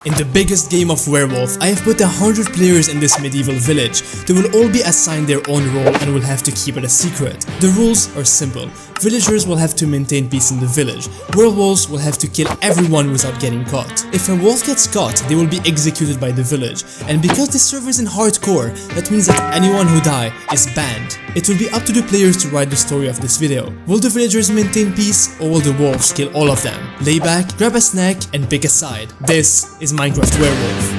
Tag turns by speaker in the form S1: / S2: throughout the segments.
S1: In the biggest game of Werewolf, I have put 100 players in this medieval village. They will all be assigned their own role and will have to keep it a secret. The rules are simple. Villagers will have to maintain peace in the village. Werewolves will have to kill everyone without getting caught. If a wolf gets caught, they will be executed by the village. And because this server is in hardcore, that means that anyone who dies is banned. It will be up to the players to write the story of this video. Will the villagers maintain peace, or will the wolves kill all of them? Lay back, grab a snack, and pick a side. This is Minecraft Werewolf.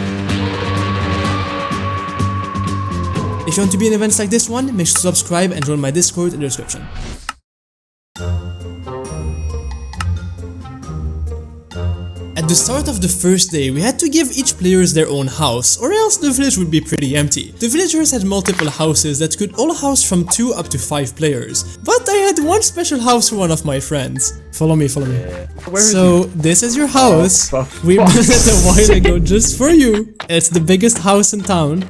S1: If you want to be in events like this one, make sure to subscribe and join my Discord in the description. At the start of the first day, we had to give each players their own house, or else the village would be pretty empty. The villagers had multiple houses that could all house from 2 up to 5 players, but I had one special house for one of my friends. Follow me, follow me. So, this is your house. We built it a while ago just for you. It's the biggest house in town.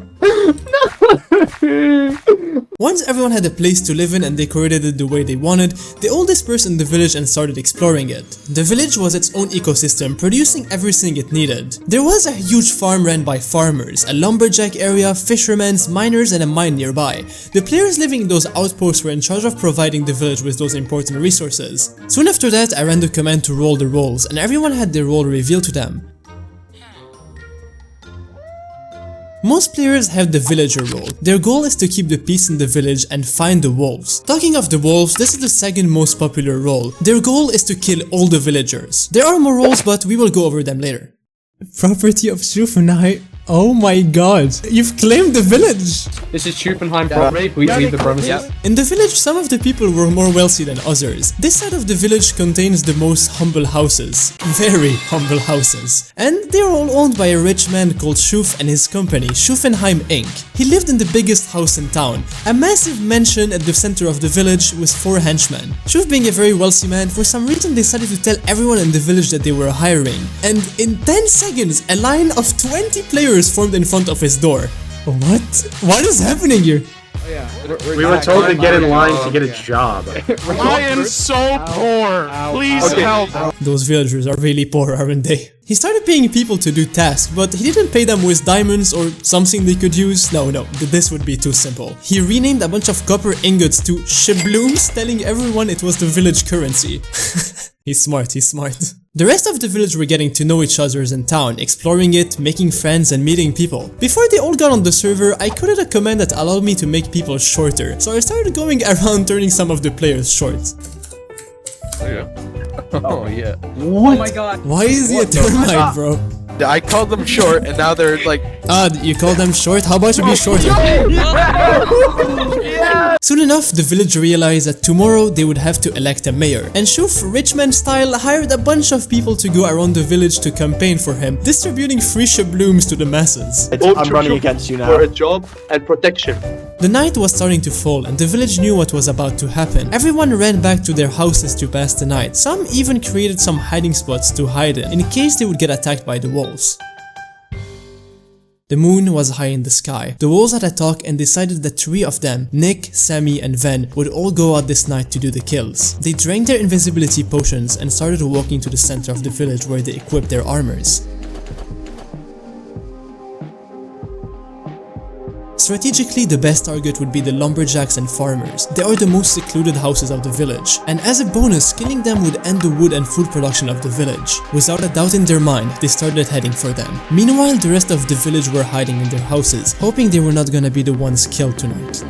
S1: Once everyone had a place to live in and decorated it the way they wanted, they all dispersed in the village and started exploring it. The village was its own ecosystem, producing everything it needed. There was a huge farm ran by farmers, a lumberjack area, fishermen, miners, and a mine nearby. The players living in those outposts were in charge of providing the village with those important resources. Soon after that, I ran the command to roll the roles, and everyone had their role revealed to them. Most players have the villager role. Their goal is to keep the peace in the village and find the wolves. Talking of the wolves, this is the second most popular role. Their goal is to kill all the villagers. There are more roles, but we will go over them later. Property of Schufenheim. Oh my god, you've claimed the village!
S2: This is Schufenheim property, we leave the premises.
S1: In the village, some of the people were more wealthy than others. This side of the village contains the most humble houses. Very humble houses. And they are all owned by a rich man called Schuf and his company, Schufenheim Inc. He lived in the biggest house in town, a massive mansion at the center of the village with 4 henchmen. Schuf, being a very wealthy man, for some reason decided to tell everyone in the village that they were hiring. And in 10 seconds, a line of 20 players formed in front of his door. What? What is happening here?
S2: Oh, yeah.
S3: We were told to get in line to get a job.
S4: I am so poor. Please help.
S1: Those villagers are really poor, aren't they? He started paying people to do tasks, but he didn't pay them with diamonds or something they could use. No, this would be too simple. He renamed a bunch of copper ingots to shablooms, telling everyone it was the village currency. He's smart, he's smart. The rest of the village were getting to know each other in town, exploring it, making friends and meeting people. Before they all got on the server, I coded a command that allowed me to make people shorter, so I started going around turning some of the players short.
S4: Oh yeah. Oh yeah.
S2: What? Oh my god.
S1: Why is he a termite, bro?
S4: I called them short and now they're like...
S1: You call them short? How about you be shorter? Soon enough, the village realized that tomorrow they would have to elect a mayor. And Schuf, rich man style, hired a bunch of people to go around the village to campaign for him, distributing free shablooms to the masses.
S3: I'm running against you now.
S5: For a job and protection.
S1: The night was starting to fall and the village knew what was about to happen. Everyone ran back to their houses to pass the night. Some even created some hiding spots to hide in case they would get attacked by the wolves. The moon was high in the sky. The wolves had a talk and decided that 3 of them, Nick, Sammy and Ven, would all go out this night to do the kills. They drank their invisibility potions and started walking to the center of the village where they equipped their armors. Strategically, the best target would be the lumberjacks and farmers. They are the most secluded houses of the village, and as a bonus, killing them would end the wood and food production of the village. Without a doubt in their mind, they started heading for them. Meanwhile, the rest of the village were hiding in their houses, hoping they were not gonna be the ones killed tonight.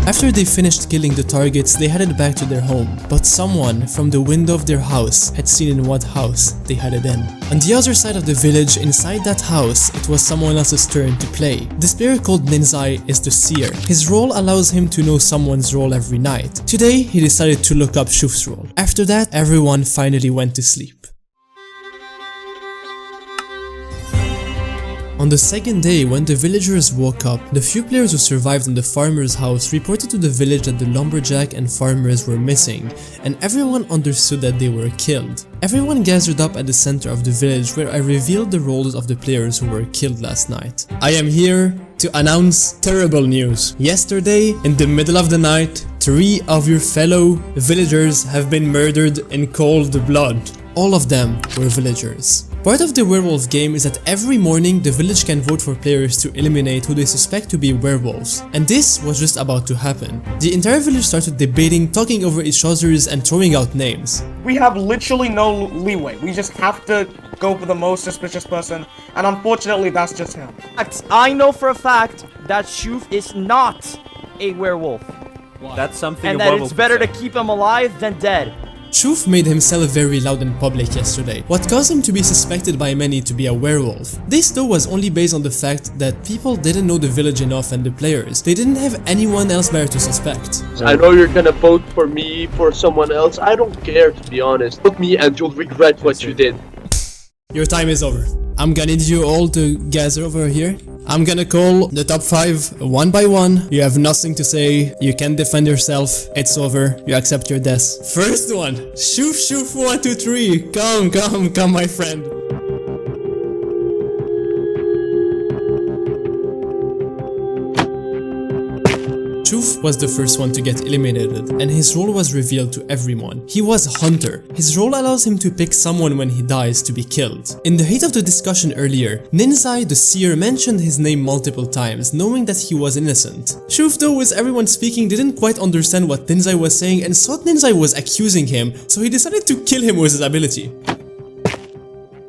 S1: After they finished killing the targets, they headed back to their home, but someone from the window of their house had seen in what house they headed in. On the other side of the village, inside that house, it was someone else's turn to play. This player called Ninzai is the seer. His role allows him to know someone's role every night. Today, he decided to look up Schuf's role. After that, everyone finally went to sleep. On the second day, when the villagers woke up, the few players who survived in the farmer's house reported to to the village that the lumberjack and farmers were missing, and everyone understood that they were killed. Everyone gathered up at the center of the village where I revealed the roles of the players who were killed last night. I am here to announce terrible news. Yesterday, in the middle of the night, 3 of your fellow villagers have been murdered in cold blood. All of them were villagers. Part of the werewolf game is that every morning the village can vote for players to eliminate who they suspect to be werewolves. And this was just about to happen. The entire village started debating, talking over each other's and throwing out names.
S6: We have literally no leeway. We just have to go for the most suspicious person, and unfortunately that's just him.
S7: I know for a fact that Shoof is not a werewolf.
S8: That's something
S7: And
S8: a
S7: that
S8: werewolf
S7: it's better
S8: would
S7: to
S8: say.
S7: keep him alive than dead.
S1: Shoof made himself very loud in public yesterday, what caused him to be suspected by many to be a werewolf. This though was only based on the fact that people didn't know the village enough and the players. They didn't have anyone else better to suspect.
S5: I know you're gonna vote for me, for someone else. I don't care, to be honest. Vote me and you'll regret what you did.
S1: Your time is over. I'm gonna need you all to gather over here. I'm gonna call the top 5 one by one. You have nothing to say. You can't defend yourself. It's over. You accept your death. First one. Shoof 1, 2, 3. Come, my friend. Shoof was the first one to get eliminated, and his role was revealed to everyone. He was Hunter. His role allows him to pick someone when he dies to be killed. In the heat of the discussion earlier, Ninzai the Seer mentioned his name multiple times, knowing that he was innocent. Shoof though, with everyone speaking, didn't quite understand what Ninzai was saying and thought Ninzai was accusing him, so he decided to kill him with his ability.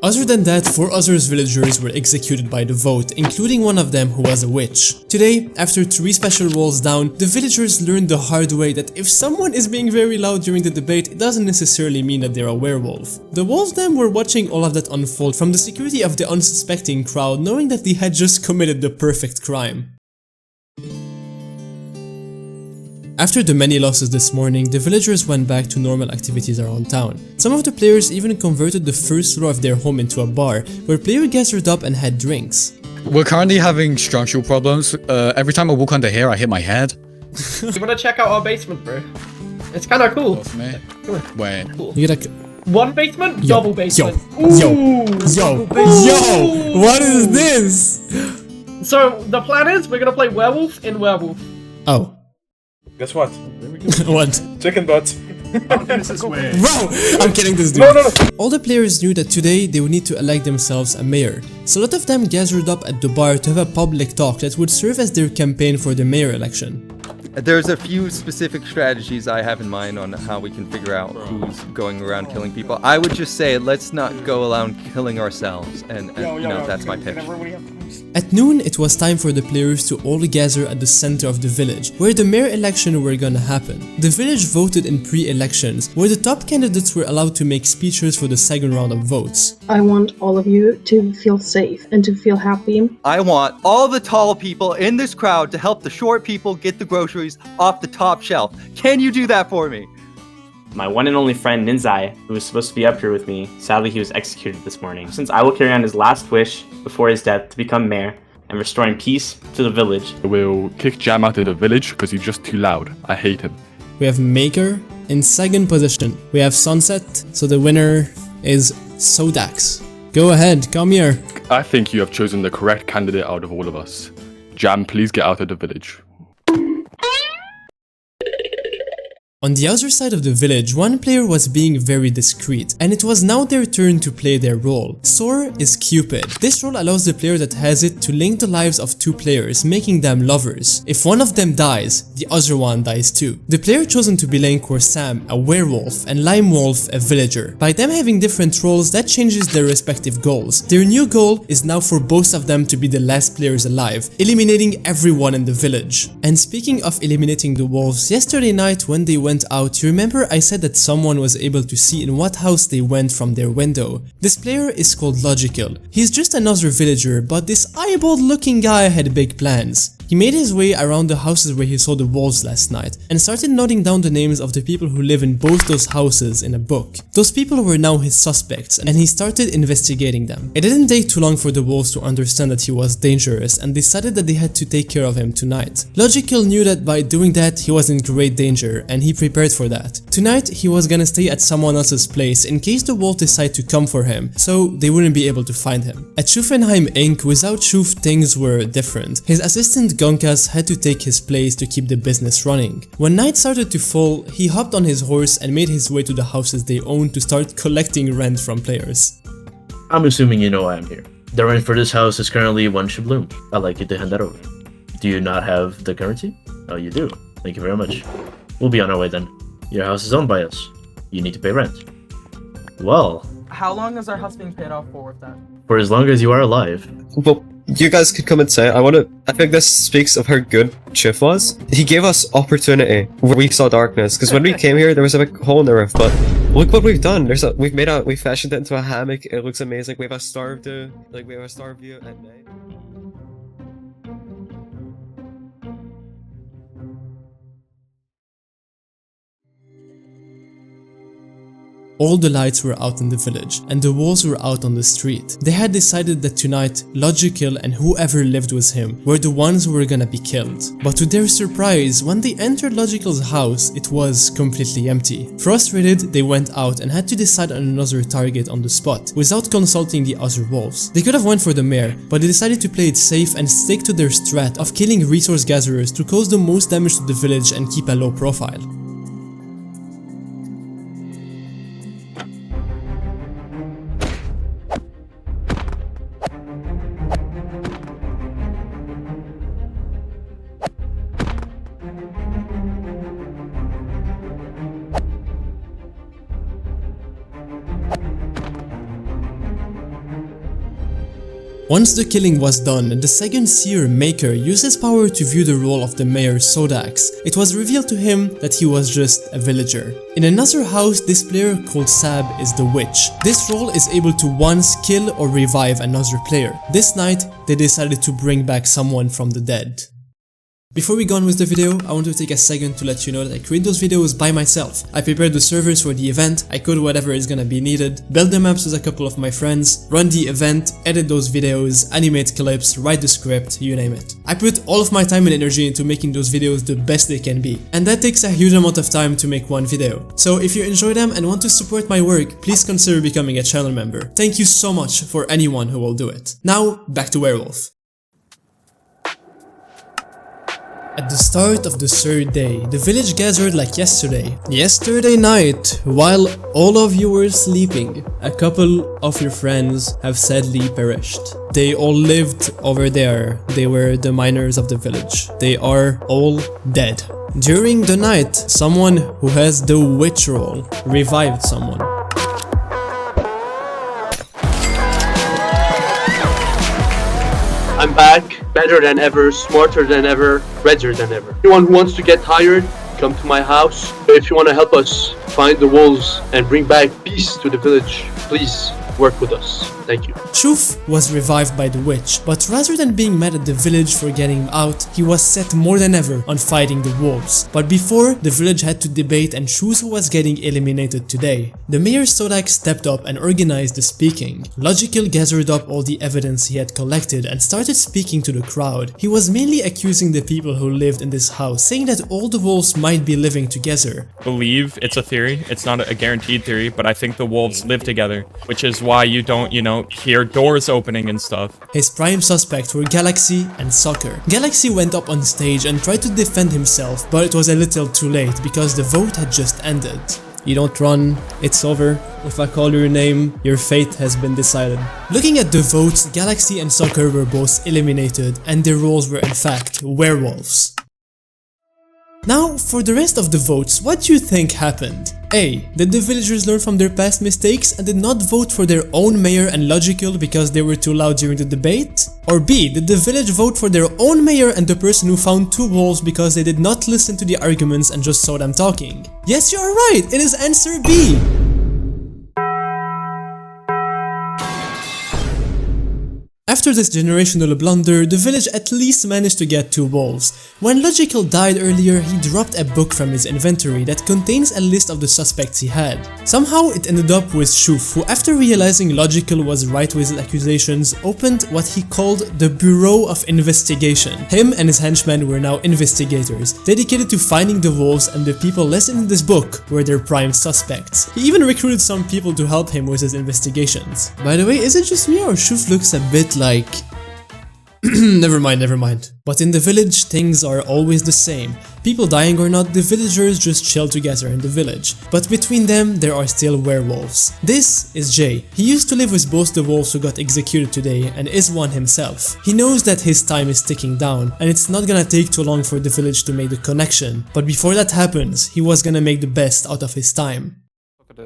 S1: Other than that, 4 other villagers were executed by the vote, including one of them who was a witch. Today, after 3 special rolls down, the villagers learned the hard way that if someone is being very loud during the debate, it doesn't necessarily mean that they're a werewolf. The wolves then were watching all of that unfold from the security of the unsuspecting crowd, knowing that they had just committed the perfect crime. After the many losses this morning, the villagers went back to normal activities around town. Some of the players even converted the first floor of their home into a bar, where players gathered up and had drinks.
S9: We're currently having structural problems. Every time I walk under here, I hit my head.
S2: You wanna check out our basement, bro? It's kinda cool.
S9: Wait.
S1: You gotta...
S2: One basement, double basement.
S1: Yo, what is this?
S2: So the plan is we're gonna play werewolf in werewolf.
S1: Oh.
S3: Guess what?
S1: What?
S3: Chicken butts.
S4: This is weird.
S1: Bro, I'm kidding this dude.
S3: No.
S1: All the players knew that today they would need to elect themselves a mayor, so a lot of them gathered up at the bar to have a public talk that would serve as their campaign for the mayor election.
S8: There's a few specific strategies I have in mind on how we can figure out who's going around killing people. I would just say let's not go around killing ourselves, and you know, that's my pitch.
S1: At noon, it was time for the players to all gather at the center of the village, where the mayor election were gonna happen. The village voted in pre-elections, where the top candidates were allowed to make speeches for the second round of votes.
S10: I want all of you to feel safe and to feel happy.
S8: I want all the tall people in this crowd to help the short people get the groceries off the top shelf. Can you do that for me?
S11: My one and only friend Ninzai, who was supposed to be up here with me, sadly he was executed this morning. Since I will carry on his last wish before his death to become mayor and restoring peace to the village.
S4: We'll kick Jam out of the village because he's just too loud. I hate him.
S1: We have Maker in second position. We have Sunset, so the winner is Sodax. Go ahead, come here.
S4: I think you have chosen the correct candidate out of all of us. Jam, please get out of the village.
S1: On the other side of the village, one player was being very discreet, and it was now their turn to play their role. Sor is Cupid. This role allows the player that has it to link the lives of 2 players, making them lovers. If one of them dies, the other one dies too. The player chosen to be linked were Sam, a werewolf, and Lime Wolf, a villager. By them having different roles, that changes their respective goals. Their new goal is now for both of them to be the last players alive, eliminating everyone in the village. And speaking of eliminating the wolves, yesterday night when they went went out, you remember I said that someone was able to see in what house they went from their window. This player is called Logical. He's just another villager, but this eyeball looking guy had big plans. He made his way around the houses where he saw the wolves last night and started noting down the names of the people who live in both those houses in a book. Those people were now his suspects and he started investigating them. It didn't take too long for the wolves to understand that he was dangerous and decided that they had to take care of him tonight. Logical knew that by doing that he was in great danger and he prepared for that. Tonight he was gonna stay at someone else's place in case the wolves decide to come for him, so they wouldn't be able to find him. At Schufenheim Inc., without Schuf things were different. His assistant Gonkas had to take his place to keep the business running. When night started to fall, he hopped on his horse and made his way to the houses they owned to start collecting rent from players.
S12: I'm assuming you know why I'm here. The rent for this house is currently 1 shabloon. I'd like you to hand that over. Do you not have the currency? Oh, you do. Thank you very much. We'll be on our way then. Your house is owned by us. You need to pay rent. Well,
S7: How long is our house being paid off for with that?
S12: for as long as you are alive.
S13: Well, you guys could come and say, I think this speaks of how good Chief was. He gave us opportunity where we saw darkness, because when we came here, there was a big hole in the roof, but look what we've done. We fashioned it into a hammock. It looks amazing. We have a star view, at night.
S1: All the lights were out in the village, and the wolves were out on the street. They had decided that tonight, Logical and whoever lived with him were the ones who were gonna be killed. But to their surprise, when they entered Logical's house, it was completely empty. Frustrated, they went out and had to decide on another target on the spot, without consulting the other wolves. They could have went for the mayor, but they decided to play it safe and stick to their strat of killing resource gatherers to cause the most damage to the village and keep a low profile. Once the killing was done, the second seer Maker used his power to view the role of the mayor Sodax. It was revealed to him that he was just a villager. In another house, this player called Sab is the witch. This role is able to once kill or revive another player. This night, they decided to bring back someone from the dead. Before we go on with the video, I want to take a second to let you know that I create those videos by myself. I prepared the servers for the event, I code whatever is gonna be needed, build the maps with a couple of my friends, run the event, edit those videos, animate clips, write the script, you name it. I put all of my time and energy into making those videos the best they can be, and that takes a huge amount of time to make one video. So if you enjoy them and want to support my work, please consider becoming a channel member. Thank you so much for anyone who will do it. Now, back to Werewolf. At the start of the third day, the village gathered like yesterday. Yesterday night, while all of you were sleeping, a couple of your friends have sadly perished. They all lived over there. They were the miners of the village. They are all dead. During the night, someone who has the witch role revived someone.
S5: I'm back, better than ever, smarter than ever, redder than ever. Anyone who wants to get hired, come to my house. If you want to help us find the wolves and bring back peace to the village, please work with us. Thank you.
S1: Shuf was revived by the witch, but rather than being mad at the village for getting him out, he was set more than ever on fighting the wolves. But before, the village had to debate and choose who was getting eliminated today. The mayor Sodak stepped up and organized the speaking. Logical gathered up all the evidence he had collected and started speaking to the crowd. He was mainly accusing the people who lived in this house, saying that all the wolves might be living together.
S14: Believe it's a theory, it's not a guaranteed theory, but I think the wolves live together, which is why you don't, hear doors opening and stuff.
S1: His prime suspects were Galaxy and Soccer. Galaxy went up on stage and tried to defend himself, but it was a little too late because the vote had just ended. You don't run, it's over. If I call your name, your fate has been decided. Looking at the votes, Galaxy and Soccer were both eliminated and their roles were in fact werewolves. Now, for the rest of the votes, what do you think happened? A. Did the villagers learn from their past mistakes and did not vote for their own mayor and logical because they were too loud during the debate? Or B. Did the village vote for their own mayor and the person who found 2 wolves because they did not listen to the arguments and just saw them talking? Yes, you are right! It is answer B! After this generational blunder, the village at least managed to get 2 wolves. When Logical died earlier, he dropped a book from his inventory that contains a list of the suspects he had. Somehow it ended up with Shuf, who after realizing Logical was right with his accusations, opened what he called the Bureau of Investigation. Him and his henchmen were now investigators, dedicated to finding the wolves, and the people listed in this book were their prime suspects. He even recruited some people to help him with his investigations. By the way, is it just me or Shuf looks a bit like... never mind. But in the village, things are always the same. People dying or not, the villagers just chill together in the village. But between them, there are still werewolves. This is Jay. He used to live with both the wolves who got executed today and is one himself. He knows that his time is ticking down and it's not gonna take too long for the village to make the connection. But before that happens, he was gonna make the best out of his time.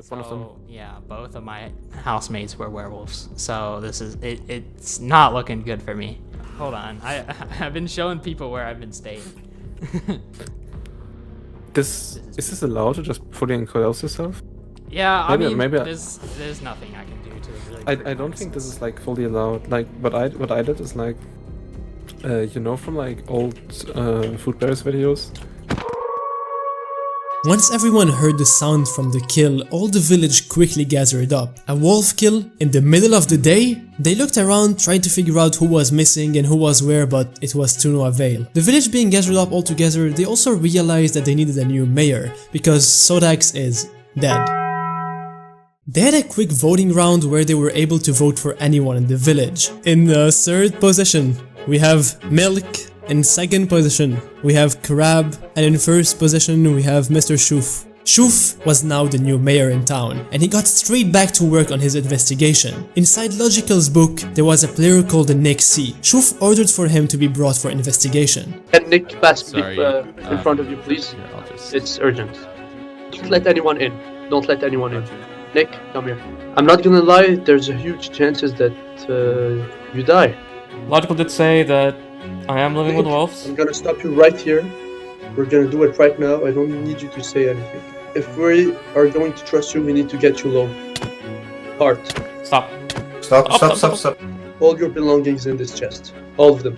S15: So, yeah, both of my housemates were werewolves, so this is it's not looking good for me. Hold on, I've been showing people where I've been staying.
S16: Is this allowed to just fully enclose yourself?
S15: Yeah,
S16: maybe
S15: there's nothing I can do to really.
S16: I don't think this is like fully allowed. Like what I did is like, you know, from like old Food Bears videos.
S1: Once everyone heard the sound from the kill, all the village quickly gathered up. A wolf kill in the middle of the day? They looked around, tried to figure out who was missing and who was where, but it was to no avail. The village being gathered up all together, they also realized that they needed a new mayor, because Sodax is dead. They had a quick voting round where they were able to vote for anyone in the village. In the third position, we have Milk. In second position, we have Crab, and in first position, we have Mr. Shuf. Shuf was now the new mayor in town, and he got straight back to work on his investigation. Inside Logical's book, there was a player called Nick C. Shuf ordered for him to be brought for investigation.
S5: Can Nick pass in front of you, please? It's urgent. Don't let anyone in. Don't let anyone in. Nick, come here. I'm not gonna lie, there's a huge chances that you die.
S17: Logical did say that I am living with wolves.
S5: I'm gonna stop you right here. We're gonna do it right now. I don't need you to say anything. If we are going to trust you, we need to get you low. Heart.
S17: Stop.
S5: Stop. All your belongings in this chest. All of them.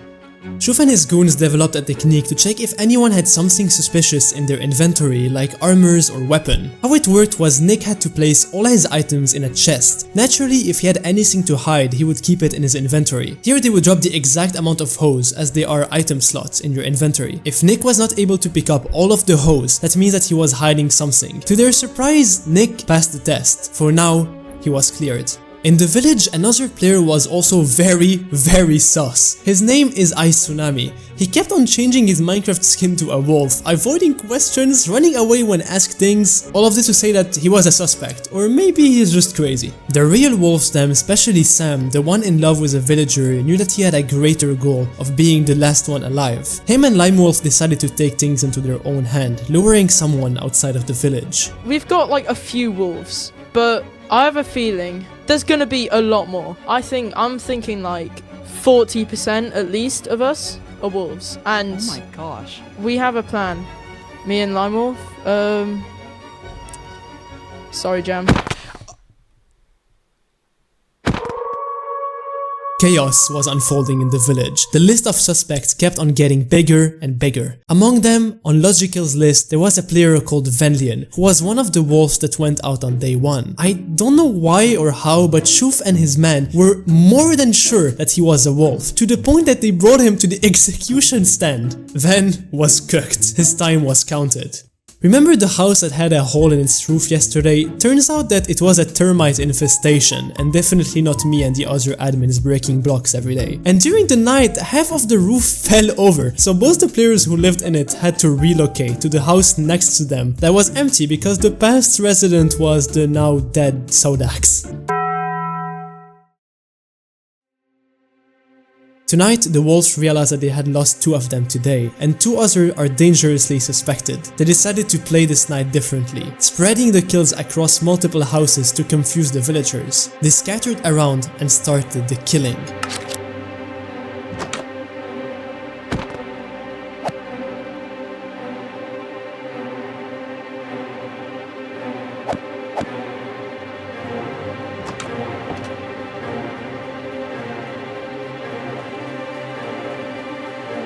S1: Shuf and his goons developed a technique to check if anyone had something suspicious in their inventory, like armors or weapon. How it worked was Nick had to place all his items in a chest. Naturally, if he had anything to hide, he would keep it in his inventory. Here they would drop the exact amount of hose, as they are item slots in your inventory. If Nick was not able to pick up all of the hose, that means that he was hiding something. To their surprise, Nick passed the test. For now, he was cleared. In the village, another player was also very sus. His name is Ice Tsunami. He kept on changing his Minecraft skin to a wolf, avoiding questions, running away when asked things, all of this to say that he was a suspect, or maybe he's just crazy. The real wolves them, especially Sam, the one in love with a villager, knew that he had a greater goal of being the last one alive. Him and Lime Wolf decided to take things into their own hand, luring someone outside of the village.
S18: We've got like a few wolves, but I have a feeling there's gonna be a lot more. I'm thinking like 40% at least of us are wolves. And
S7: oh my gosh.
S18: We have a plan. Me and Lime Wolf. Sorry, Jam.
S1: Chaos was unfolding in the village. The list of suspects kept on getting bigger and bigger. Among them, on Logical's list, there was a player called Venlian, who was one of the wolves that went out on day 1. I don't know why or how, but Shuf and his men were more than sure that he was a wolf, to the point that they brought him to the execution stand. Ven was cooked. His time was counted. Remember the house that had a hole in its roof yesterday? Turns out that it was a termite infestation, and definitely not me and the other admins breaking blocks every day. And during the night, half of the roof fell over, so both the players who lived in it had to relocate to the house next to them that was empty because the past resident was the now dead Sodax. Tonight, the wolves realized that they had lost 2 of them today, and 2 others are dangerously suspected. They decided to play this night differently, spreading the kills across multiple houses to confuse the villagers. They scattered around and started the killing.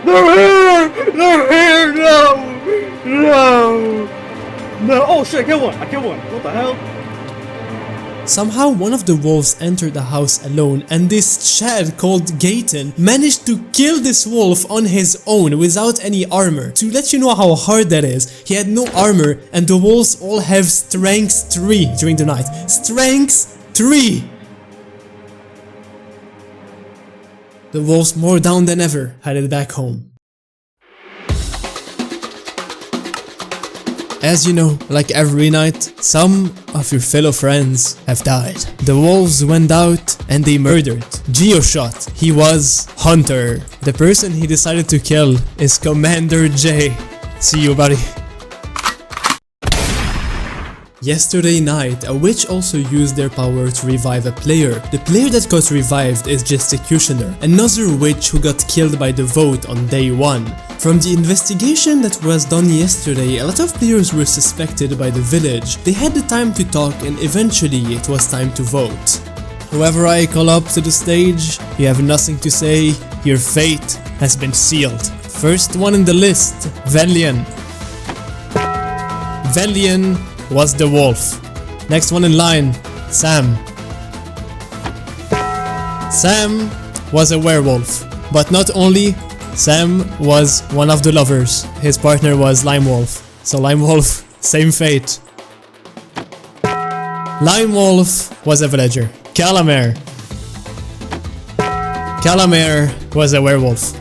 S2: They're here! They're here! No! No! No! Oh shit, I killed one! I killed one! What the hell?
S1: Somehow one of the wolves entered the house alone, and this Chad called Gaten managed to kill this wolf on his own without any armor. To let you know how hard that is, he had no armor and the wolves all have strength 3 during the night. Strength 3! The wolves, more down than ever, headed back home. As you know, like every night, some of your fellow friends have died. The wolves went out and they murdered GeoShot. He was Hunter. The person he decided to kill is Commander J. See you, buddy. Yesterday night, a witch also used their power to revive a player. The player that got revived is Gestacutioner, another witch who got killed by the vote on day 1. From the investigation that was done yesterday, a lot of players were suspected by the village. They had the time to talk and eventually it was time to vote. Whoever I call up to the stage, you have nothing to say, your fate has been sealed. First one in the list, Velian. Velian was the wolf. Next one in line, Sam. Sam was a werewolf, but not only, Sam was one of the lovers. His partner was Limewolf. So Limewolf, same fate. Limewolf was a villager. Calamare. Calamare was a werewolf.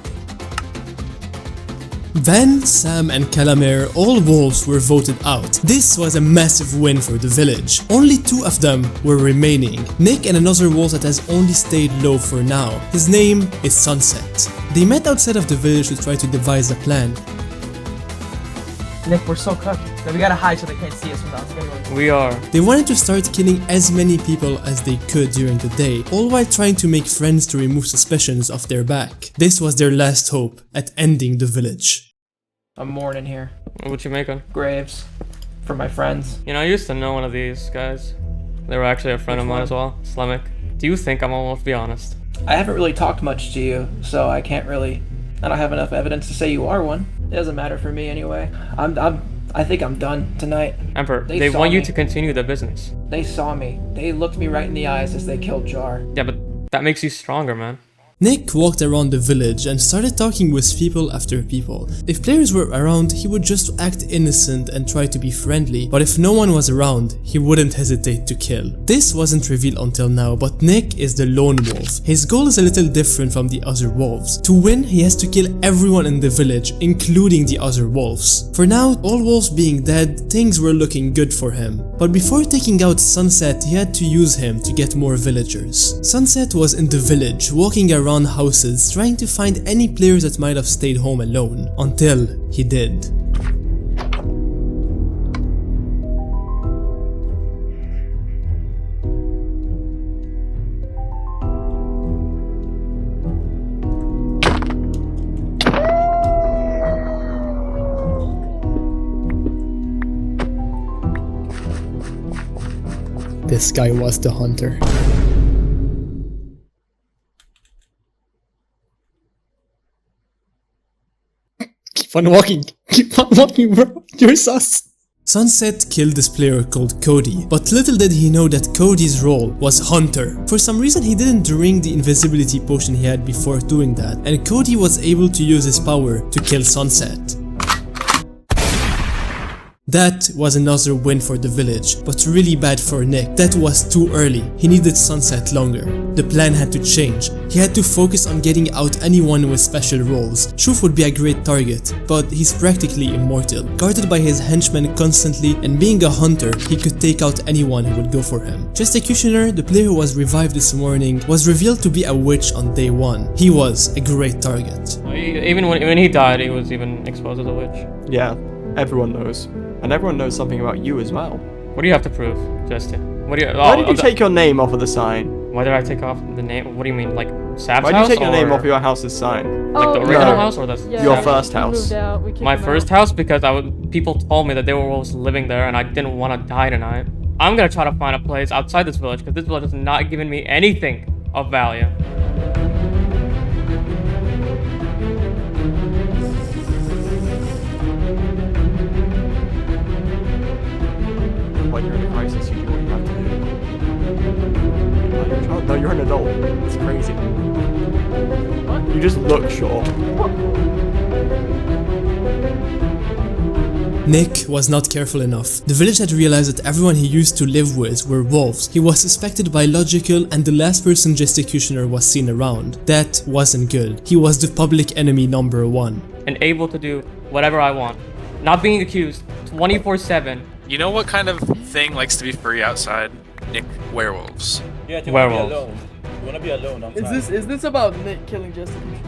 S1: Then Sam and Calamare, all wolves, were voted out. This was a massive win for the village. Only 2 of them were remaining. Nick and another wolf that has only stayed low for now. His name is Sunset. They met outside of the village to try to devise a plan.
S7: Nick, we're so cooked. We gotta hide so they can't see us without us.
S17: We are.
S1: They wanted to start killing as many people as they could during the day, all while trying to make friends to remove suspicions off their back. This was their last hope at ending the village.
S2: I'm mourning here.
S17: What you making?
S2: Graves. For my friends.
S17: You know, I used to know one of these guys. They were actually a friend of mine as well, Slemic. Do you think I'm almost, be honest?
S2: I haven't really talked much to you, so I can't really... I don't have enough evidence to say you are one. It doesn't matter for me anyway. I think I'm done tonight.
S17: Emperor, they want you to continue the business.
S2: They saw me. They looked me right in the eyes as they killed Jar.
S17: Yeah, but that makes you stronger, man.
S1: Nick walked around the village and started talking with people after people. If players were around, he would just act innocent and try to be friendly, but if no one was around, he wouldn't hesitate to kill. This wasn't revealed until now, but Nick is the lone wolf. His goal is a little different from the other wolves. To win, he has to kill everyone in the village, including the other wolves. For now, all wolves being dead, things were looking good for him. But before taking out Sunset, he had to use him to get more villagers. Sunset was in the village, walking around houses trying to find any players that might have stayed home alone, until he did. This guy was the hunter. Keep on walking, bro. You're sus. Sunset killed this player called Cody, but little did he know that Cody's role was Hunter. For some reason he didn't drink the invisibility potion he had before doing that, and Cody was able to use his power to kill Sunset. That was another win for the village, but really bad for Nick. That was too early. He needed sunset longer. The plan had to change. He had to focus on getting out anyone with special roles. Shuf would be a great target, but he's practically immortal. Guarded by his henchmen constantly, and being a hunter, he could take out anyone who would go for him. Executioner, the player who was revived this morning, was revealed to be a witch on day 1. He was a great target.
S17: Even when he died, he was even exposed as a witch.
S3: Yeah, everyone knows. And everyone knows something about you as well.
S17: What do you have to prove, Justin? What do you?
S3: Why did you take your name off of the sign?
S17: Why did I take off the name? What do you mean, like Sab's
S3: Why
S17: house?
S3: did you take your name
S17: or-
S3: off your house's sign?
S17: Like the original house or the
S3: your first house?
S17: My first house, because people told me that there were wolves living there and I didn't want to die tonight. I'm gonna try to find a place outside this village because this village has not given me anything of value.
S3: When you're in a crisis, you do what you have to do. No, you're an adult. It's crazy. You just look sure.
S1: Nick was not careful enough. The village had realized that everyone he used to live with were wolves. He was suspected by logical, and the last person Executioner was seen around. That wasn't good. He was the public enemy number 1.
S17: And able to do whatever I want. Not being accused 24/7.
S19: You know what kind of thing likes to be free outside? Nick, werewolves.
S2: Yeah, you
S17: Werewolf.
S2: wanna be alone. You wanna be alone. I'm
S18: Is this about Nick killing Executioner?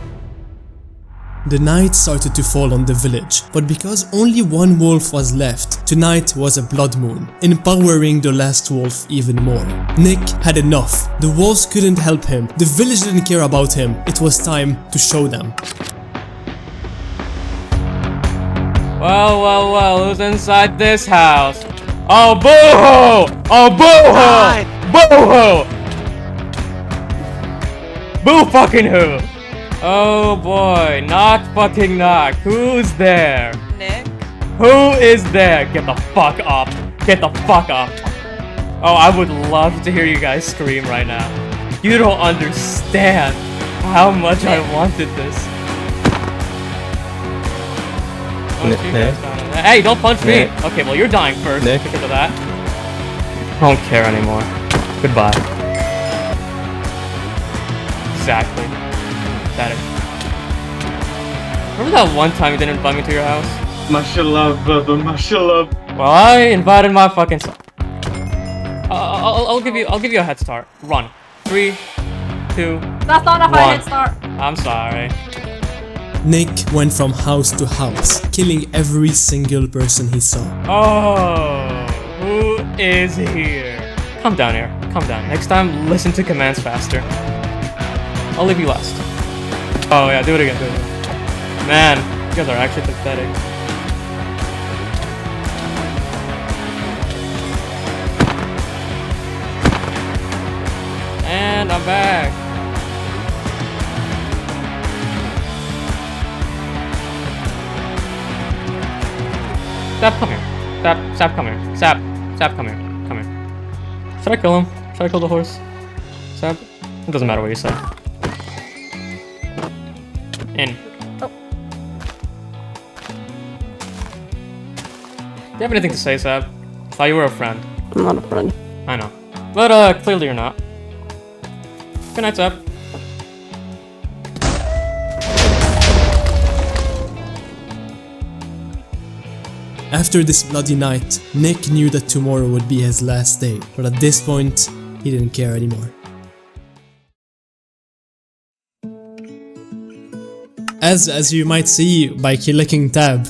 S1: The night started to fall on the village, but because only one wolf was left, tonight was a blood moon, empowering the last wolf even more. Nick had enough. The wolves couldn't help him. The village didn't care about him. It was time to show them.
S17: Well, who's inside this house? Oh, boo-hoo! Oh, boo-hoo! Boo-hoo! Boo-fucking-hoo! Oh boy, knock fucking knock. Who's there?
S20: Nick?
S17: Who is there? Get the fuck up. Get the fuck up. Oh, I would love to hear you guys scream right now. You don't understand how much I wanted this. Oh, you guys down in there. Hey, don't punch me! Okay, well you're dying first because of that. I don't care anymore. Goodbye. Exactly. That is. Remember that one time you didn't invite me to your house?
S2: Mashallah, brother, mashallah.
S17: Well, I invited my fucking self. I'll give you a head start. Run. 3, 2.
S20: That's not a
S17: 1.
S20: head start.
S17: I'm sorry.
S1: Nick went from house to house, killing every single person he saw.
S17: Oh, who is here? Come down here. Come down. Next time, listen to commands faster. I'll leave you last. Oh yeah, do it again, do it again. Man, you guys are actually pathetic. And I'm back. Sap, come here. Sap, come here. Sap, come here. Come here. Should I kill him? Should I kill the horse? Sap? It doesn't matter what you say. In. Oh. Do you have anything to say, Sab? Thought you were a friend.
S20: I'm not a friend.
S17: I know. But, clearly you're not. Good night, Sab.
S1: After this bloody night, Nick knew that tomorrow would be his last day, but at this point, he didn't care anymore. As you might see by clicking tab,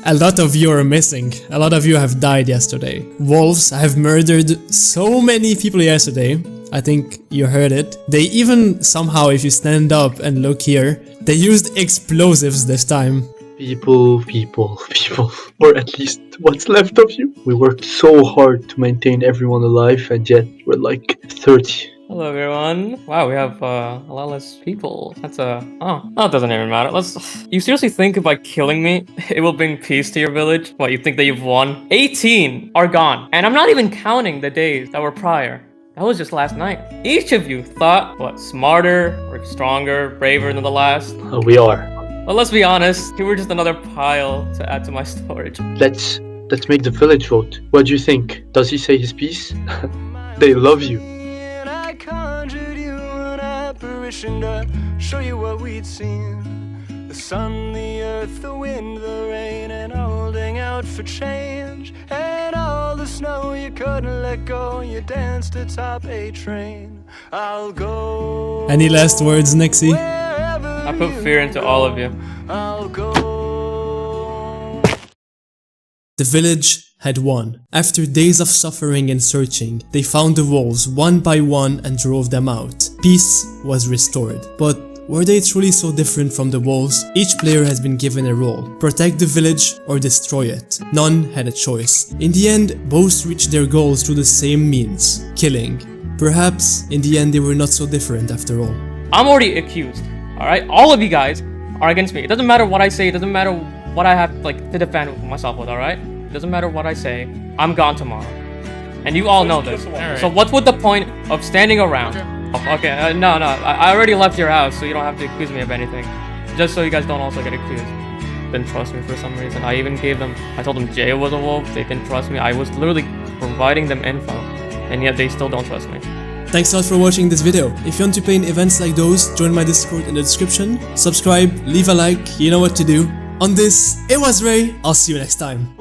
S1: a lot of you are missing. A lot of you have died yesterday. Wolves have murdered so many people yesterday. I think you heard it. They even somehow, if you stand up and look here, they used explosives this time.
S5: People, or at least what's left of you. We worked so hard to maintain everyone alive, and yet we're like 30.
S17: Hello everyone. Wow, we have a lot less people. That's oh, it doesn't even matter. You seriously think by killing me, it will bring peace to your village? What, you think that you've won? 18 are gone. And I'm not even counting the days that were prior. That was just last night. Each of you thought, what, smarter or stronger, braver than the last?
S5: We are.
S17: Well, let's be honest, you were just another pile to add to my storage.
S5: That's Let's make the village vote. What do you think? Does he say his piece? They love you.
S20: I conjured you an apparition to show you what we'd seen. The sun, the earth, the wind, the rain, and holding out for change. And all the snow you couldn't let go, you danced atop a train. I'll go.
S1: Any last words, Nixie?
S17: I put fear into all of you.
S20: I'll go.
S1: The village had won. After days of suffering and searching, they found the wolves one by one and drove them out. Peace was restored. But were they truly so different from the wolves? Each player has been given a role: protect the village or destroy it. None had a choice. In the end, both reached their goals through the same means: killing. Perhaps, in the end, they were not so different after all.
S17: I'm already accused, alright? All of you guys are against me. It doesn't matter what I say, it doesn't matter what I have to defend myself with, alright? It doesn't matter what I say, I'm gone tomorrow. And you all know this. So what's with the point of standing around? Okay, no, I already left your house, so you don't have to accuse me of anything. Just so you guys don't also get accused. Didn't trust me for some reason. I even I told them Jay was a wolf, they didn't trust me. I was literally providing them info, and yet they still don't trust me.
S1: Thanks a lot for watching this video. If you want to play in events like those, join my Discord in the description. Subscribe, leave a like, you know what to do. On this, it was Ray. I'll see you next time.